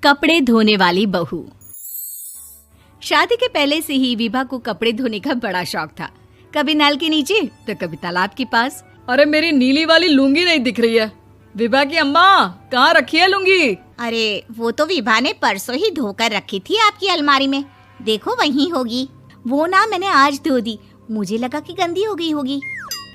कपड़े धोने वाली बहू। शादी के पहले से ही विभा को कपड़े धोने का बड़ा शौक था। कभी नल के नीचे तो कभी तालाब के पास। अरे मेरी नीली वाली लुंगी नहीं दिख रही है। विभा की अम्मा, कहाँ रखी है लुंगी? अरे वो तो विभा ने परसों ही धोकर रखी थी आपकी अलमारी में, देखो वहीं होगी। वो ना मैंने आज धो दी, मुझे लगा कि गंदी हो गई होगी।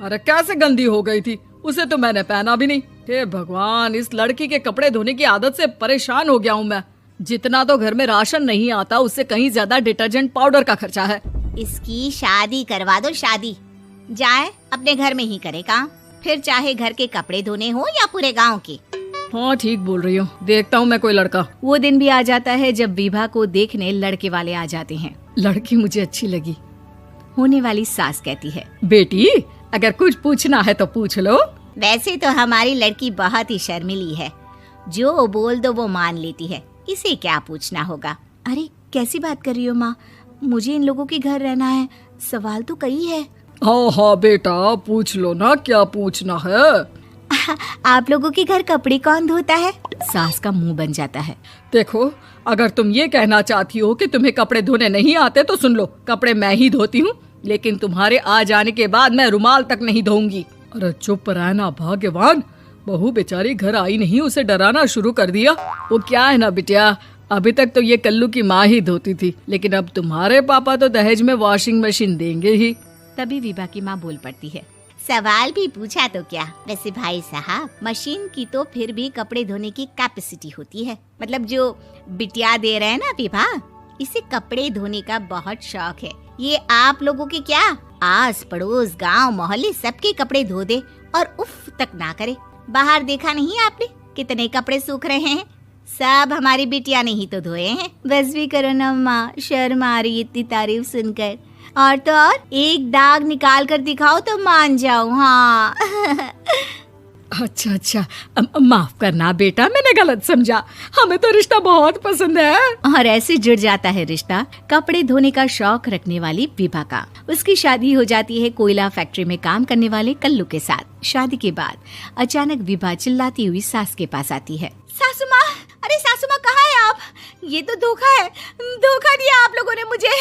अरे कैसे गंदी हो गई थी? उसे तो मैंने पहना भी नहीं। हे भगवान, इस लड़की के कपड़े धोने की आदत से परेशान हो गया हूँ मैं। जितना तो घर में राशन नहीं आता, उससे कहीं ज्यादा डिटर्जेंट पाउडर का खर्चा है। इसकी शादी करवा दो, शादी जाए अपने घर में ही करे काम, फिर चाहे घर के कपड़े धोने हो या पूरे गांव के। हाँ ठीक बोल रही हूँ, देखता हूँ मैं कोई लड़का। वो दिन भी आ जाता है जब विभा को देखने लड़के वाले आ जाते हैं। लड़की मुझे अच्छी लगी। होने वाली सास कहती है, बेटी अगर कुछ पूछना है तो पूछ लो। वैसे तो हमारी लड़की बहुत ही शर्मीली है, जो बोल दो वो मान लेती है, इसे क्या पूछना होगा। अरे कैसी बात कर रही हो माँ, मुझे इन लोगों के घर रहना है, सवाल तो कई है। हाँ हाँ बेटा, पूछ लो ना, क्या पूछना है। आप लोगों के घर कपड़े कौन धोता है? सास का मुंह बन जाता है। देखो, अगर तुम ये कहना चाहती हो कि तुम्हें कपड़े धोने नहीं आते तो सुन लो, कपड़े मैं ही धोती हूँ, लेकिन तुम्हारे आ जाने के बाद मैं रुमाल तक नहीं धोऊंगी। अरे चुप रहना भाग्यवान, बहू बेचारी घर आई नहीं, उसे डराना शुरू कर दिया। वो क्या है ना बिटिया, अभी तक तो ये कल्लू की माँ ही धोती थी, लेकिन अब तुम्हारे पापा तो दहेज में वॉशिंग मशीन देंगे ही। तभी विभा की माँ बोल पड़ती है, सवाल भी पूछा तो क्या। वैसे भाई साहब, मशीन की तो फिर भी कपड़े धोने की कैपेसिटी होती है। मतलब जो बिटिया दे रहे हैं ना विभा, इसे कपड़े धोने का बहुत शौक है। ये आप लोगों के क्या, आस पड़ोस गांव मोहल्ले सबके कपड़े धो दे और उफ तक ना करे। बाहर देखा नहीं आपने कितने कपड़े सूख रहे हैं? सब हमारी बिटिया ने ही तो धोए हैं। बस भी करो ना माँ, शर्म आ रही इतनी तारीफ सुनकर। और तो और एक दाग निकाल कर दिखाओ तो मान जाओ। हाँ अच्छा, माफ करना बेटा, मैंने गलत समझा। हमें तो रिश्ता बहुत पसंद है। और ऐसे जुड़ जाता है रिश्ता कपड़े धोने का शौक रखने वाली विभा का। उसकी शादी हो जाती है कोयला फैक्ट्री में काम करने वाले कल्लू के साथ। शादी के बाद अचानक विभा चिल्लाती हुई सास के पास आती है। सासू माँ, अरे सासू माँ कहाँ है आप? ये तो धोखा है, धोखा दिया आप लोगों ने मुझे।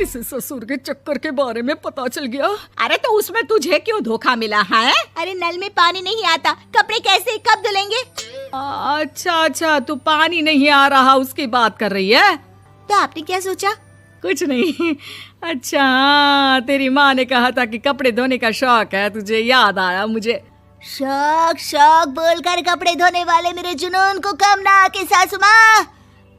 इसे ससुर के चक्कर के बारे में पता चल गया। अरे तो उसमें तुझे क्यों धोखा मिला है? अरे नल में पानी नहीं आता, कपड़े कैसे कब धुलेंगे? अच्छा, तू पानी नहीं आ रहा उसकी बात कर रही है। तो आपने क्या सोचा? कुछ नहीं। अच्छा, तेरी माँ ने कहा था कि कपड़े धोने का शौक है तुझे, याद आया मुझे। शौक बोलकर कपड़े धोने वाले मेरे जुनून को कम ना आके सासू माँ,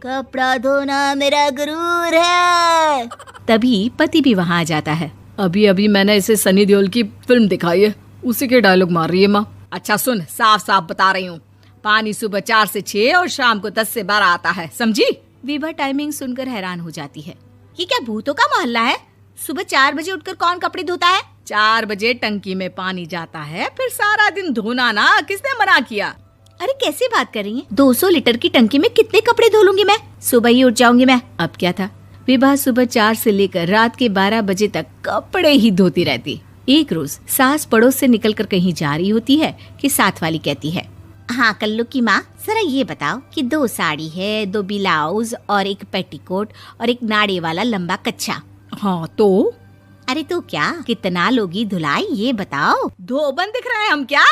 कपड़ा धोना मेरा गुरूर है। तभी पति भी वहाँ आ जाता है। अभी मैंने इसे सनी देओल की फिल्म दिखाई है, उसी के डायलॉग मार रही है माँ। अच्छा सुन, साफ साफ बता रही हूँ, पानी सुबह 4 से 6 और शाम को 10 से 12 आता है, समझी? विभा टाइमिंग सुनकर हैरान हो जाती है। ये क्या भूतों का मोहल्ला है? सुबह 4 बजे उठकर कौन कपड़े धोता है? 4 बजे टंकी में पानी जाता है, फिर सारा दिन धोना ना, किसने मना किया? अरे कैसी बात कर रही हैं? 200 लीटर की टंकी में कितने कपड़े धो लूंगी मैं? सुबह ही उठ जाऊंगी मैं। अब क्या था, विभा सुबह 4 से लेकर रात के 12 बजे तक कपड़े ही धोती रहती। एक रोज सास पड़ोस से निकलकर कहीं जा रही होती है कि साथ वाली कहती है, हाँ कल्लू की माँ, जरा ये बताओ कि 2 साड़ी है, 2 ब्लाउज और एक पेटीकोट और एक नाड़े वाला लंबा कच्छा। हाँ तो? अरे तो क्या, कितना लोगी धुलाई ये बताओ। धोबन दिख रहे हैं हम क्या?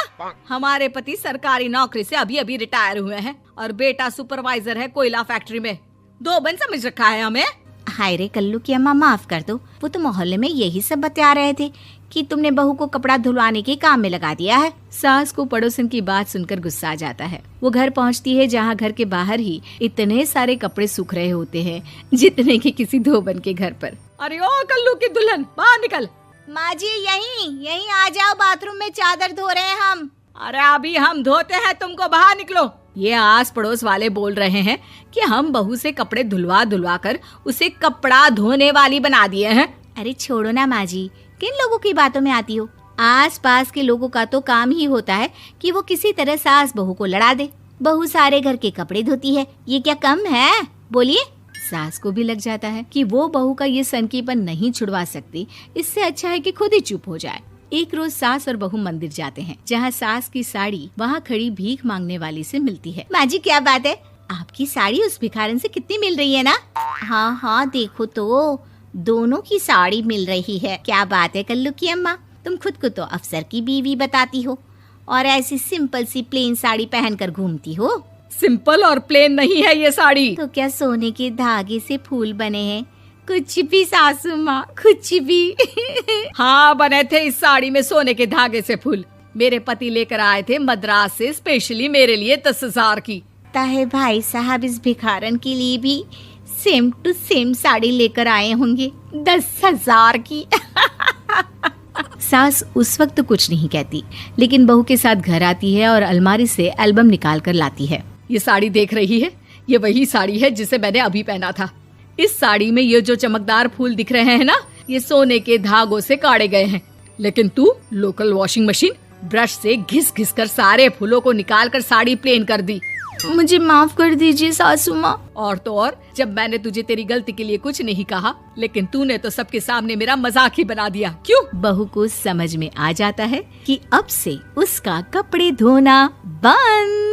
हमारे पति सरकारी नौकरी से अभी रिटायर हुए हैं और बेटा सुपरवाइजर है कोयला फैक्ट्री में। धोबन समझ रखा है हमें? हाय रे कल्लू की अम्मा, माफ कर दो, वो तो मोहल्ले में यही सब बता रहे थे कि तुमने बहू को कपड़ा धुलवाने के काम में लगा दिया है। सास को पड़ोसन की बात सुनकर गुस्सा आ जाता है। वो घर पहुंचती है जहां घर के बाहर ही इतने सारे कपड़े सूख रहे होते हैं जितने कि किसी धोबन के घर पर। अरे ओ कल्लू की दुल्हन, बाहर निकल। माँ जी यहीं आ जाओ, बाथरूम में चादर धो रहे हैं हम। अरे अभी हम धोते हैं, तुमको बाहर निकलो। ये आस पड़ोस वाले बोल रहे हैं कि हम बहू से कपड़े धुलवा कर उसे कपड़ा धोने वाली बना दिए हैं। अरे छोड़ो ना माँ जी, किन लोगों की बातों में आती हो? आस पास के लोगों का तो काम ही होता है कि वो किसी तरह सास बहू को लड़ा दे। बहू सारे घर के कपड़े धोती है, ये क्या कम है? बोलिए। सास को भी लग जाता है कि वो बहू का ये सनकीपन नहीं छुड़वा सकती, इससे अच्छा है कि खुद ही चुप हो जाए। एक रोज सास और बहू मंदिर जाते हैं, जहाँ सास की साड़ी वहाँ खड़ी भीख मांगने वाली से मिलती है। माँ जी क्या बात है, आपकी साड़ी उस भिखारन से कितनी मिल रही है ना? हाँ हाँ देखो तो, दोनों की साड़ी मिल रही है। क्या बात है कल्लू की अम्मा, तुम खुद को तो अफसर की बीवी बताती हो और ऐसी सिंपल सी प्लेन साड़ी पहनकर घूमती हो। सिंपल और प्लेन नहीं है ये साड़ी। तो क्या सोने के धागे से फूल बने हैं? कुछ भी सासू माँ, कुछ भी। हाँ बने थे इस साड़ी में सोने के धागे से फूल। मेरे पति लेकर आए थे मद्रास से स्पेशली मेरे लिए 10,000 की। ताहे भाई साहब इस भिखारन के लिए भी सेम टू सेम साड़ी लेकर आए होंगे 10,000 की। सास उस वक्त तो कुछ नहीं कहती, लेकिन बहू के साथ घर आती है और अलमारी से एल्बम निकाल कर लाती है। ये साड़ी देख रही है, ये वही साड़ी है जिसे मैंने अभी पहना था। इस साड़ी में ये जो चमकदार फूल दिख रहे हैं ना, ये सोने के धागों से काढ़े गए हैं। लेकिन तू लोकल वॉशिंग मशीन ब्रश से घिस घिस कर सारे फूलों को निकाल कर साड़ी प्लेन कर दी। मुझे माफ कर दीजिए सासू माँ। और तो और, जब मैंने तुझे तेरी गलती के लिए कुछ नहीं कहा, लेकिन तूने तो सबके सामने मेरा मजाक ही बना दिया। क्यों? बहू को समझ में आ जाता है कि अब से उसका कपड़े धोना बंद।